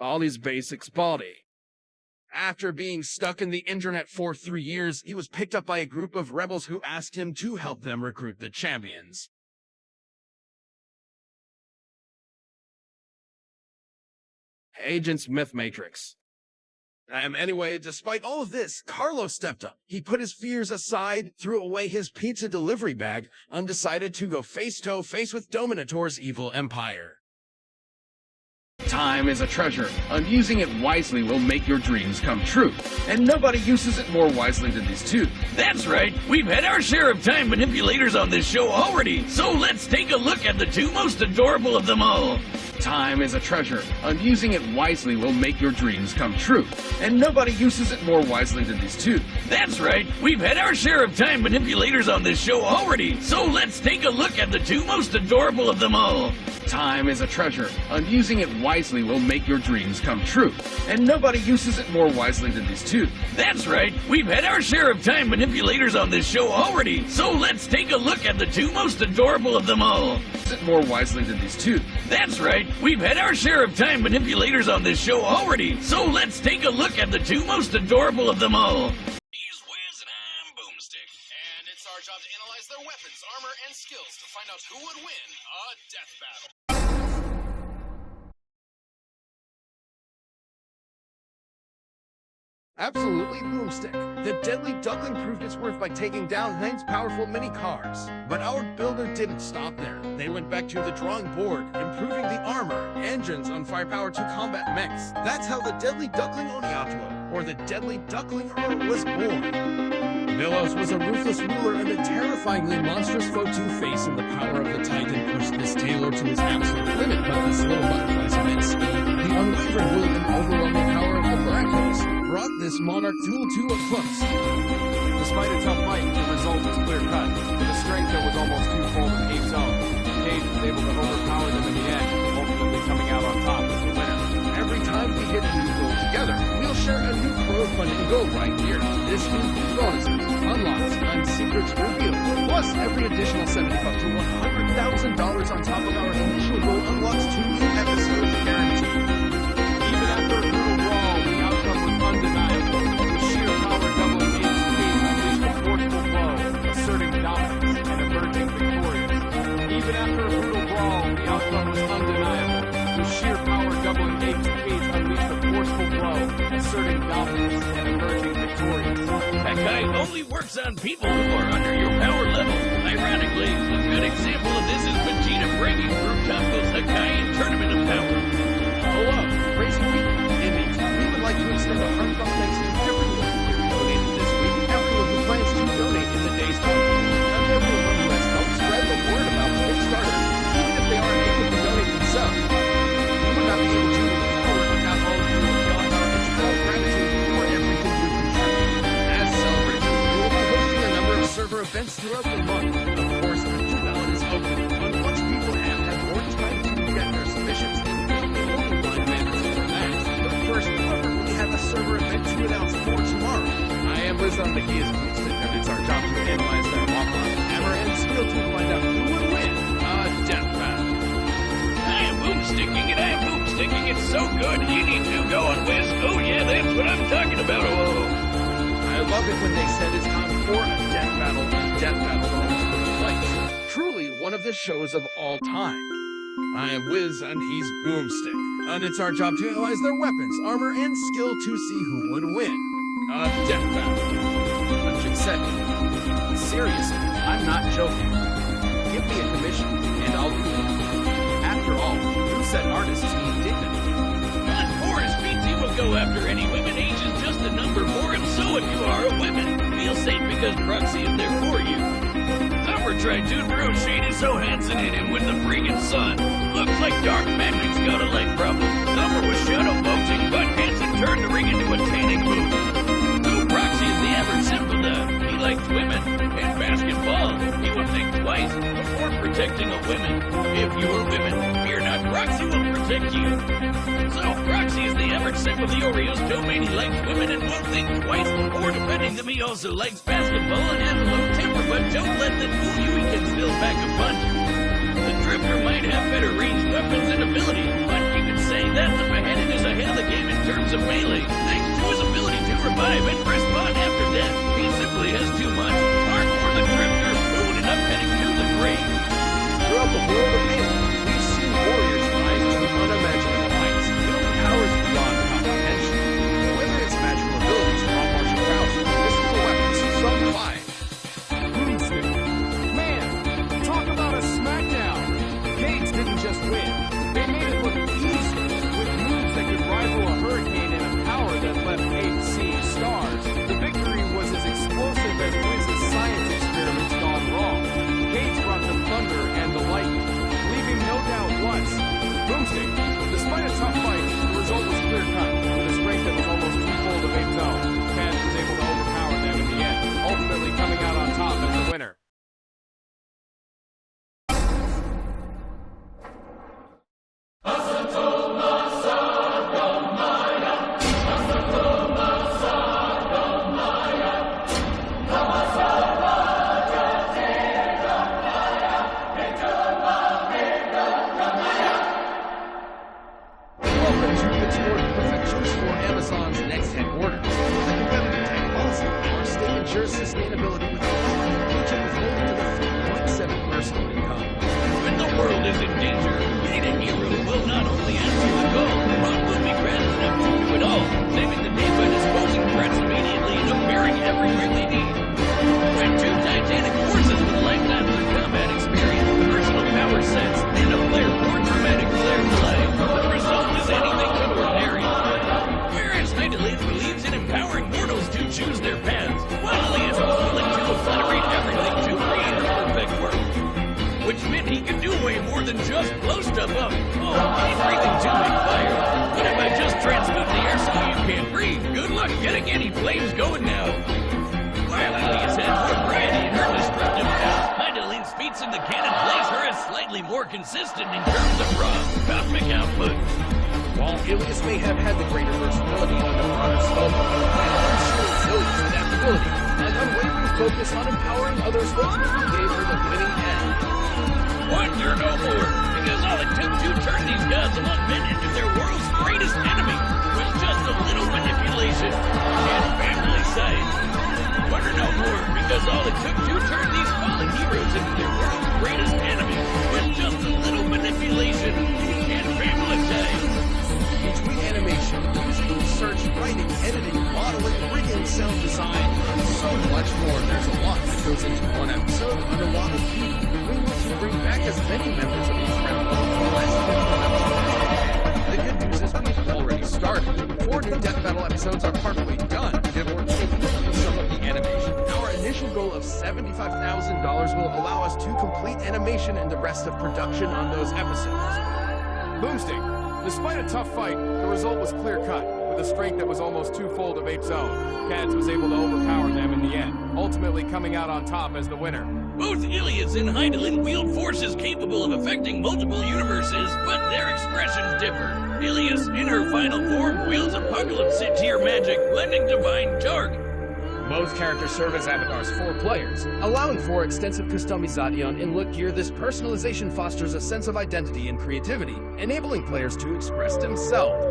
all these basics, Baldi. After being stuck in the internet for 3 years, he was picked up by a group of rebels who asked him to help them recruit the champions. Agent's Myth Matrix. Anyway, despite all of this, Carlos stepped up. He put his fears aside, threw away his pizza delivery bag, and decided to go face-to-face with Dominator's evil empire. Time is a treasure, and using it wisely will make your dreams come true. And nobody uses it more wisely than these two. That's right, we've had our share of time manipulators on this show already, so let's take a look at the two most adorable of them all. Time is a treasure, and using it wisely will make your dreams come true. And nobody uses it more wisely than these two. That's right, we've had our share of time manipulators on this show already, so let's take a look at the two most adorable of them all. Time is a treasure, and using it wisely will make your dreams come true. And nobody uses it more wisely than these two. That's right, we've had our share of time manipulators on this show already, so let's take a look at the two most adorable of them all. It more wisely than these two. That's right, we've had our share of time manipulators on this show already, so let's take a look at the two most adorable of them all. He's Wiz and I'm Boomstick, and it's our job to analyze their weapons, armor, and skills to find out who would win a death battle. Absolutely Boomstick. The Deadly Duckling proved its worth by taking down 9's powerful mini-cars. But our builder didn't stop there. They went back to the drawing board, improving the armor, engines, and firepower to combat mechs. That's how the Deadly Duckling Oniato, or the Deadly Duckling was born. Billows was a ruthless ruler and a terrifyingly monstrous foe to face, and the power of the Titan pushed this tailor to his absolute limit. But this little butterfly's immense speed, the unwavering will and overwhelming power of the Blackholes brought this monarch duel to a close. Despite a tough fight, the result was clear-cut. With a strength that was almost twofold in Abe's own, Cage was able to overpower them in the end, ultimately coming out on top as the winner. Every time we hit a new goal together, we'll share a new crowdfunding goal right here. This includes bonuses, unlocks, and secrets revealed. Plus, every additional $70 to $100,000 on top of our initial goal unlocks 2 new episodes guaranteed. Even after a brutal brawl, the outcome was undeniable. The sheer power doubling Abe's Cage unleashed a forceful blow, asserting dominance and emerging victorious. Even after a brutal brawl, the outcome was undeniable. The sheer power doubling Abe's Cage unleashed a forceful blow, asserting dominance and emerging victorious. That guy only works on people who are under your power level. Ironically, a good example of this is Vegeta breaking through Tomko's Hakai Tournament of Power. Hello, Crazy Week. Inmates, we would like to extend a heartfelt thanks to everyone who donated this week, everyone who plans to donate in the days to come, and everyone who has helped spread the word about Kickstarter, even if they aren't able to donate themselves. We would not be able to move forward without all of you beyond our eternal gratitude for everything you contribute. As celebration, we will be hosting a number of server events throughout the month. Of course, the new ballot is open, and once people have had more time to get their submissions, first, however, we have a server event to announce for tomorrow. I am Liz on the He is Boomstick, and it's our job to analyze their offline hammer and skill to find out who would win a death battle. I am boomsticking and I am boomsticking. It's so good. You need to go on Wiz. Oh yeah, that's what I'm talking about. Oh. I love it when they said it's time for a death battle. Death battle almost took place. Truly one of the shows of all time. I am Wiz and he's Boomstick, and it's our job to analyze their weapons, armor, and skill to see who would win a death battle. Punching said, seriously, I'm not joking. Give me a commission, and I'll do it. After all, who said artists need dignity? But Forrest PT will go after any women. Age is just a number for him, so if you are a woman, feel safe because Proxy is there for you. Thumper tried to throw shade and so Hansen hit him with the freaking sun. Looks like Dark Magic's got a leg problem. Thumper was shadow boating, but Hansen turned the ring into a tanning booth. So Proxy is the average simple dove. He likes women. In basketball, he will think twice before protecting a woman. If you are women, fear not, Proxy will protect you. So Proxy is the average simp of the Oreos domain. He likes women and won't think twice before defending them. He also likes basketball and has a low temper, but don't let that fool you. He can still back a punch. The Drifter might have better ranged weapons and ability, but keep it say that the beheaded is ahead of the game in terms of melee, thanks to his ability to revive and respawn after death. He simply has too much. Hardcore the Drifter, who ended up heading to the grave. Throughout the world of Halo, we've seen warriors rise to unimaginable heights, wielding powers beyond comprehension. Whether it's magical abilities or martial prowess or mystical weapons, some fly. Boomstick. Man, talk about a smackdown. Cades didn't just win. They made it look easy, with moves that could rival a hurricane and a power that left Cade seeing stars. The victory was as explosive as Wiz's science experiments gone wrong. Cades brought the thunder and the lightning, leaving no doubt once. Boomstick. Despite a tough fight, the result was clear-cut, with a strength that was almost twofold of Ape's own. Cades was able to overpower them in the end, ultimately coming out on top as the winner. Welcome to the Tour de Perfections for Amazon's next headquarters. The competitive tech policy, our state ensures sustainability with each of withholding to the 3.7 personal income. When the world is in danger, being a hero will not only answer the call, Ron will be grand enough to do it all, saving the day by disposing threats immediately and appearing everywhere they need. When two titanic forces with lifetimes of combat experience, personal power sets, and a flair for dramatic flair play, the result is anything but ordinary. Whereas Heidelin believes in empowering mortals to choose their paths, while Elias was willing to obliterate everything to create a perfect world. Which meant he could do way more than just blow stuff up. Oh, he's breathing too much fire. What if I just transmute the air so you can't breathe? Good luck getting any flames going now. While Elias had more variety in her destructive powers, Heidelin's feats in the cannon place her as slightly more consistent in terms of raw cosmic output. While Ilias may have had the greater versatility on the broader scope, and unsure resilience and adaptability, an unwavering focus on empowering others ultimately gave her the winning end. Wonder no more, because all it took to turn these gods among men into their world's greatest enemy was just a little manipulation and family size. Wonder no more, because all it took to turn these fallen heroes into their world's greatest enemy was just a little manipulation and family ties. Between animation, music, research, writing, editing, modeling, rigging, sound design, and so much more, there's a lot that goes into one episode under Lock and Key. We want to bring back as many members of each round as the good news is we've already started. 4 new Death Battle episodes are partway done, give or take some of the animation. Our initial goal of $75,000 will allow us to complete animation and the rest of production on those episodes. Boomstick. Despite a tough fight, the result was clear-cut, with a strength that was almost twofold of Ape's own. Cads was able to overpower them in the end, ultimately coming out on top as the winner. Both Ilias and Heidelin wield forces capable of affecting multiple universes, but their expressions differ. Ilias, in her final form, wields apocalypse tier magic, blending divine jargon. Both characters serve as avatars for players, allowing for extensive customization in look gear. This personalization fosters a sense of identity and creativity, enabling players to express themselves.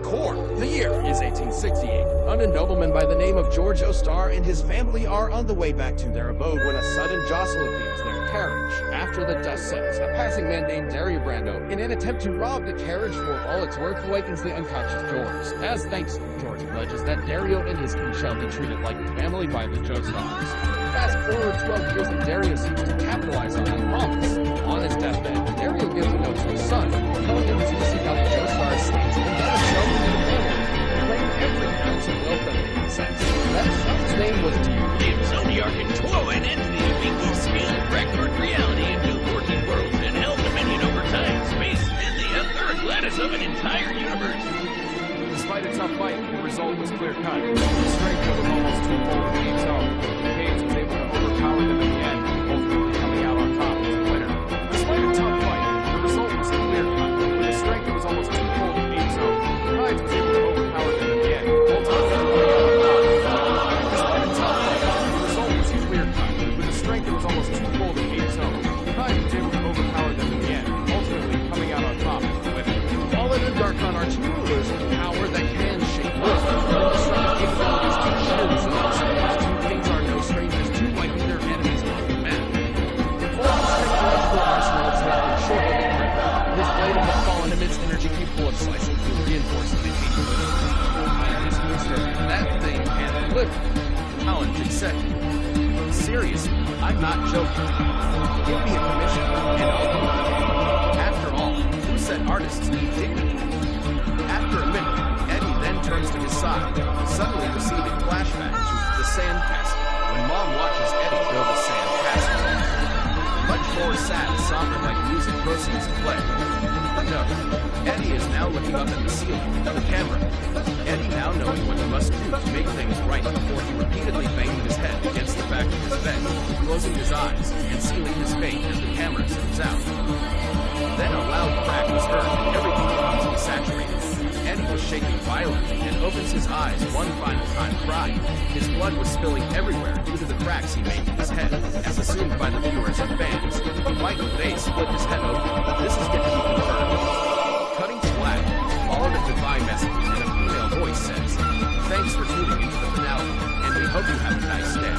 Core. The year is 1868. A nobleman by the name of George Ostar and his family are on the way back to their abode when a sudden jostle appears their carriage. After the dust settles, a passing man named Dario Brando, in an attempt to rob the carriage for all it's worth, awakens the unconscious George. As thanks, George pledges that Dario and his king shall be treated like family by the Joestars. Fast forward 12 years and Dario seems to capitalize on that promise. On his deathbed, Dario gives a note to his son, telling him to seek out the Joestar estates and get himself into the family, claiming every ounce of wealth that they possess. That son's name was Gave Zodiac and Tuo an entity of equal skill, record reality into 14 worlds, and held dominion over time, space, and the third lattice of an entire universe. Despite a tough fight, the result was clear-cut. The strength that was almost twofold of Cade's own. Cade was able to overpower them in the end, ultimately coming out on top as the winner. Despite a tough fight, the result was clear-cut. With a strength that was almost twofold of Cade's own, Cade was able to overpower them in the end, ultimately coming out on top as the winner. Despite a tough fight, the result was clear-cut. With a strength that was almost twofold of Cade's own, Cade was able to overpower them in the end, ultimately coming out on top as the winner. Fallen in Dark said, "Seriously, I'm not joking. Give me a commission, and I'll do it. After all, who said artists need dignity?" After a minute, Eddie then turns to his side, suddenly receiving flashbacks to the sand castle, when Mom watches Eddie build a sand castle. Much more sad, somber like music proceeds to play. No, Eddie is now looking up at the ceiling, the camera. Eddie now knowing what he must do to make things right before he repeatedly banging his head against the back of his bed, closing his eyes and sealing his fate as the camera zooms out. Then a loud crack was heard and everything becomes desaturated. Eddie was shaking violently and opens his eyes one final time crying. His blood was spilling everywhere due to the cracks he made in his head, as assumed by the viewers and fans. Michael Bay split his head open. This is yet to be confirmed. Cutting to black, followed a goodbye message and a female voice says, "Thanks for tuning into the finale, and we hope you have a nice day."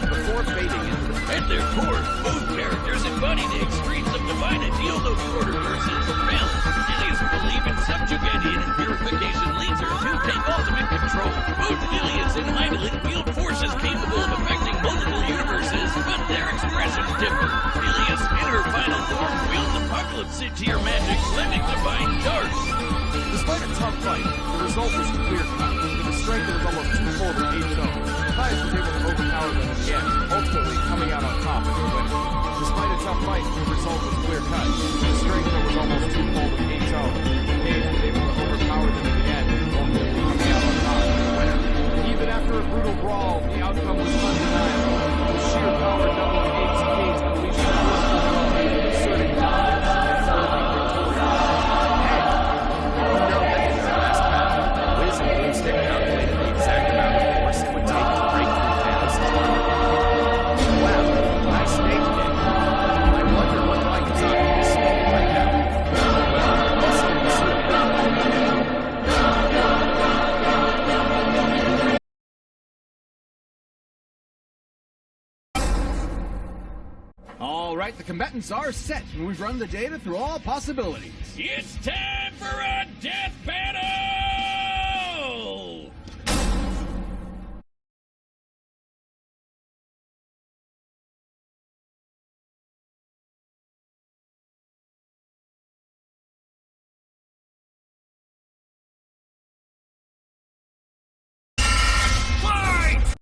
Before fading into the... At their core, both characters embody the extremes of divine ideal order versus balance. Deadliest believe in subjugating and purification leads her to take ultimate control. Both Deadliest and idling field forces capable of affecting multiple universes, but their expressions differ. Deadliest, in her final form, wields apocalypse tier magic, lending divine darts. Despite a tough fight, the result was clear-cut. With a strength that was almost twofold of H.O., Tyus was able to overpower them in the end, ultimately coming out on top as a winner. Despite a tough fight, the result was clear-cut. With a strength that was almost twofold of H.O., Cage was able to overpower them in the end, ultimately coming out on top as a winner. Even after a brutal brawl, the outcome was undeniable. The sheer power double Cage unleashed a forceful blow, asserting dominance and emerging victorious. No, that is the last battle. Wiz and Boomstick calculated the exact amount of force it would take to break through Thanos' armor. Wow, nice day today. I wonder what Mike is up to smoking right now. Well, I'll see you soon. All right, the combatants are set, and we've run the data through all possibilities. It's time for a death battle! Fight!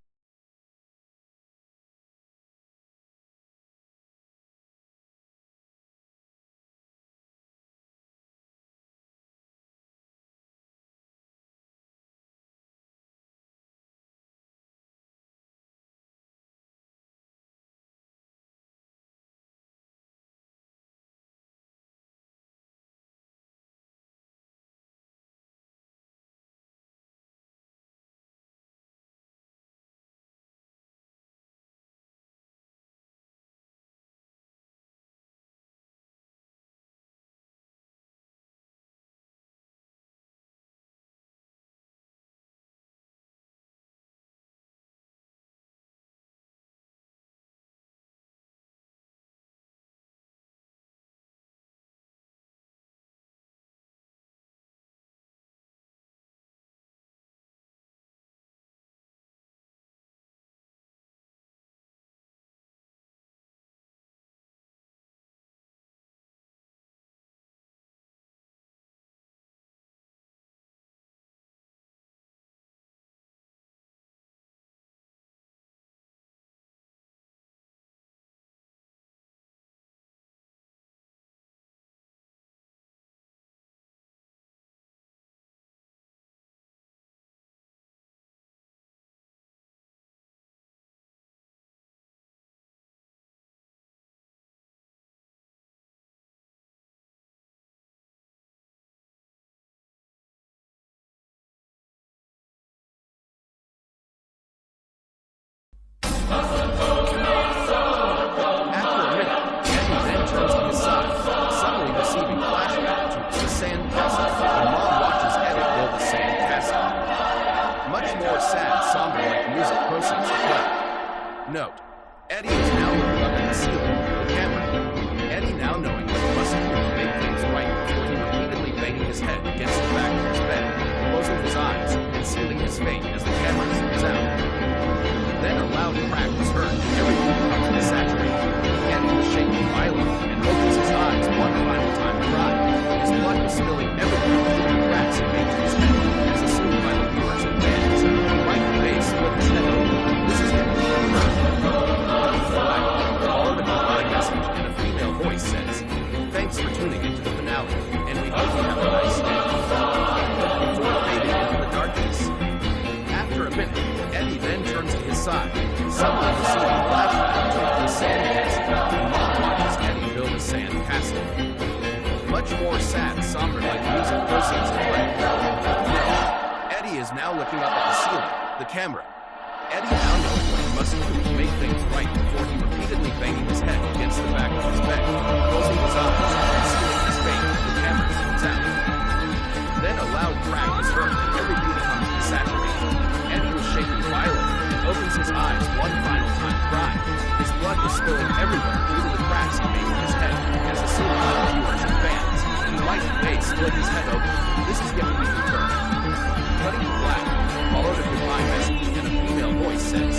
Note, Eddie is now looking up at the ceiling with the camera. Eddie now knowing what he must do to make things right before he repeatedly banging his head against the back of his bed, closing his eyes and sealing his fate as the camera zooms out. Then a loud crack was heard, and everything becomes desaturated. Eddie was shaking violently and opens his eyes one final time to cry. His blood was spilling everywhere, including cracks and made to his head, as assumed by the viewers and fans. Right away, split his head open. This is getting confirmed. Followed with a live message, and a female voice says, "Thanks for tuning into the finale, and we hope you have a nice day." Before fading into the darkness. After a minute, Eddie then turns to his side. Suddenly, the scene flashback to the sand castle. Mom watches Eddie build a sand castle. Much more sad, somber-like music proceeds to play. Eddie is now looking up at the ceiling, the camera. Eddie now knows what he must do to make things right before he repeatedly banging his head against the back of his bed, closing his eyes and sealing his fate as the camera zooms out. Then a loud crack is heard and everything becomes desaturated. Eddie was shaking violently and opens his eyes one final time to cry. His blood was spilling everywhere due to the cracks he made in his head, as assumed by the viewers and fans. He right away split his head open. This is yet to be confirmed. Cutting to black, followed a goodbye message, and a female voice says,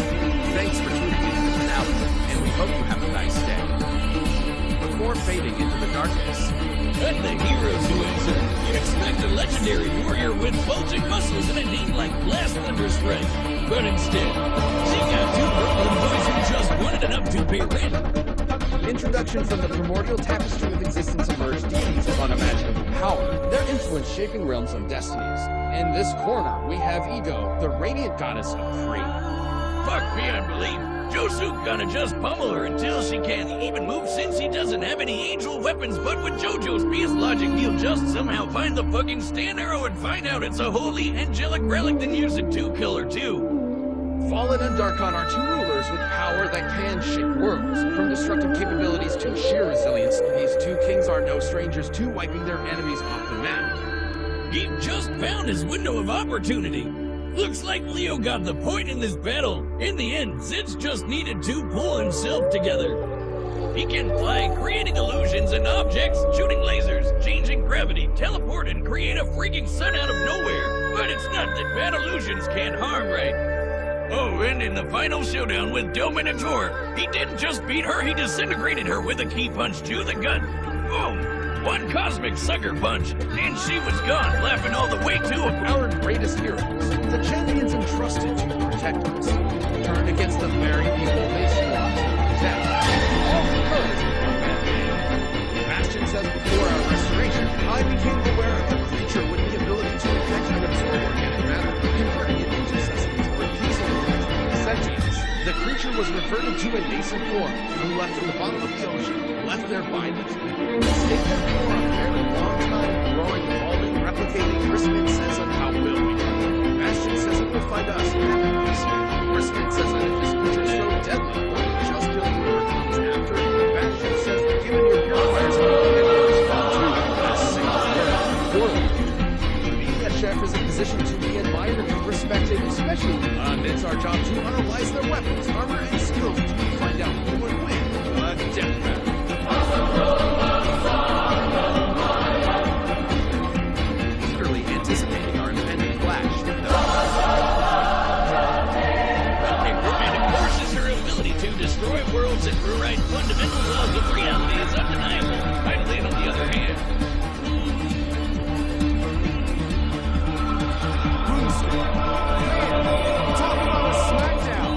"Thanks for tuning into the finale, and we hope you have a nice day." Before fading into the darkness. And the heroes who answer. You'd expect a legendary warrior with bulging muscles and a name like Blast Thunder Strike. But instead, she got two Brooklyn boys who just wanted enough to pay rent. Introduction from the primordial tapestry of existence emerged deities of unimaginable power, their influence shaping realms and destinies. In this corner, we have Ego, the radiant goddess of free. Fuck beyond belief. Josu gonna just pummel her until she can't even move since he doesn't have any angel weapons, but with JoJo's Beast logic, he'll just somehow find the fucking stand arrow and find out it's a holy angelic relic, then use it to kill her too. Fallen and Darkon are two rulers with power that can shape worlds. From destructive capabilities to sheer resilience, these two kings are no strangers to wiping their enemies off the map. He just found his window of opportunity. Looks like Leo got the point in this battle. In the end, Zid's just needed to pull himself together. He can fly, creating illusions and objects, shooting lasers, changing gravity, teleport, and create a freaking sun out of nowhere. But it's not that bad illusions can't harm, right? Oh, and in the final showdown with Dominator, he didn't just beat her, he disintegrated her with a key punch to the gut. Boom! One cosmic sucker punch, and she was gone, laughing all the way to him. Our greatest heroes, the champions entrusted to protect us, turned against the very people they swore to protect. All because of humanity. Bastion says before our restoration, I became aware of a creature with the ability to detect and absorb organic matter, converting it into sustenance for peaceful sentience. The creature was reverted to a nascent form, who left at the bottom of the ocean, left there by this. Stayed there for a very long time, growing, evolving, replicating. Crispin says on how will we? Bastion says it will find us happy this year. Crispin says that if this creature is so deadly, just killing whoever comes after it. Bastion says that given your purifiers, you can respond to a single word. Being a chef is a position to be admired and respected, especially when it's our job to analyze their weapons, armor, and skills to find out who would win a death battle. Eagerly anticipating our impending clash. And of course, is her ability to destroy worlds and rewrite fundamental laws of reality is undeniable. Idolate, on the other hand. Talk about a smackdown.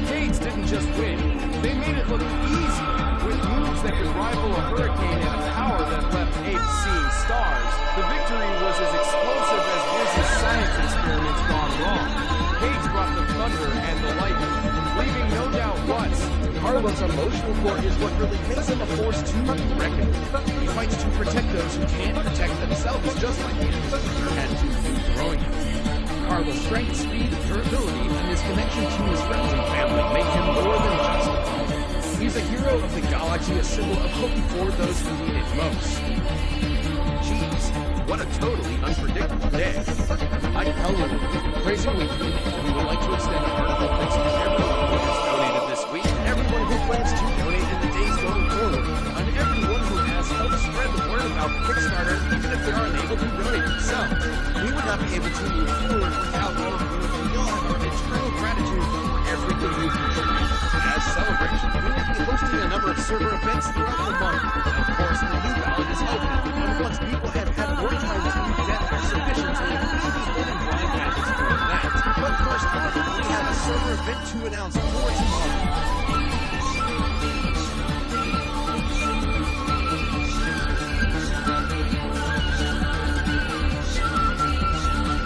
Gates didn't just win. They made it look easy, with moves that could rival a hurricane and a power that left apes seeing stars. The victory was as explosive as Wiz's science experiments gone wrong. Gates brought the thunder and the lightning, leaving no doubt once. Carlo's emotional core is what really makes him a force to be reckoned with. He fights to protect those who can't protect themselves, just like he had to do growing up. Carlo's strength, speed, durability, and his connection to his friends and family make him more than just a hero. He's a hero of the galaxy, a symbol of hope for those who need it most. Jeez, what a totally unpredictable day. I tell you, Crazy Week, we would like to extend a heartfelt thanks to everyone who has donated this week, everyone who plans to donate in the days going forward, and everyone who has helped spread the word about Kickstarter, even if they are unable to donate themselves. We would not be able to move forward without all of you, and we all have our eternal gratitude for everything you server events throughout the month.